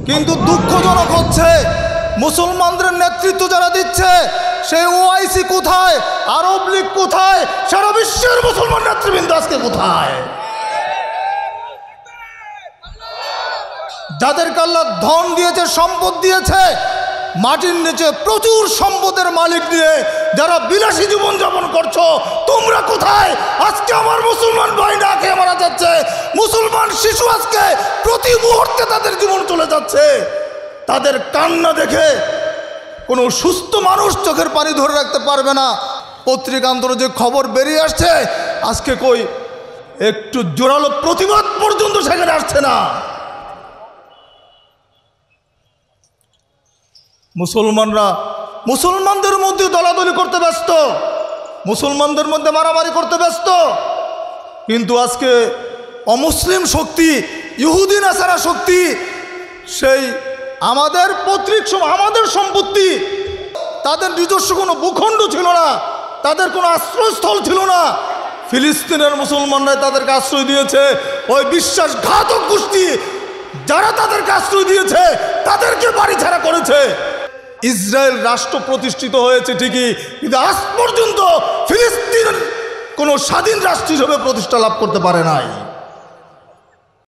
কিন্তু দুঃখজনক হচ্ছে মুসলমানদের নেতৃত্ব যারা দিচ্ছে সেই ওআইসি কোথায়, আরব লীগ কোথায়, সারা বিশ্বের মুসলমান নেতৃবৃন্দ আজকে কোথায়? যাদেরকে আল্লাহ ধন দিয়েছে, সম্পদ দিয়েছে, মাটির নিচে প্রচুর সম্পদের মালিক নিয়ে যারা বিলাসী জীবন যাপন করছো, তোমরা কোথায়? আজকে আমার মুসলমান ভাই না খেয়ে মারা যাচ্ছে, মুসলমান শিশু আজকে প্রতি মুহূর্তে তাদের জীবন চলে যাচ্ছে। তাদের কান্না দেখে কোনো সুস্থ মানুষ চোখের পানি ধরে রাখতে পারবে না। পত্রিকান্তরে যে খবর বেরিয়ে আসছে, আজকে কই একটু জোরালো প্রতিবাদ পর্যন্ত সেখানে আসছে না। মুসলমানরা মুসলমানদের মধ্যে দলাদলি করতে ব্যস্ত, মুসলমানদের মধ্যে মারামারি করতে ব্যস্ত, কিন্তু আজকে অমুসলিম শক্তি, ইহুদি নাসারা শক্তি, সেই আমাদের পৈতৃক আমাদের সম্পত্তি, তাদের নিজস্ব কোনো ভূখণ্ড ছিল না, তাদের কোনো আশ্রয়স্থল ছিল না। ফিলিস্তিনের মুসলমানরাই তাদেরকে আশ্রয় দিয়েছে। ওই বিশ্বাসঘাতক গোষ্ঠী যারা তাদেরকে আশ্রয় দিয়েছে তাদেরকে বাড়ি ছাড়া করেছে। ইসরায়েল রাষ্ট্র প্রতিষ্ঠিত হয়েছে ঠিকই, কিন্তু আজ পর্যন্ত ফিলিস্তিন কোনো স্বাধীন রাষ্ট্র হিসেবে প্রতিষ্ঠা লাভ করতে পারে নাই।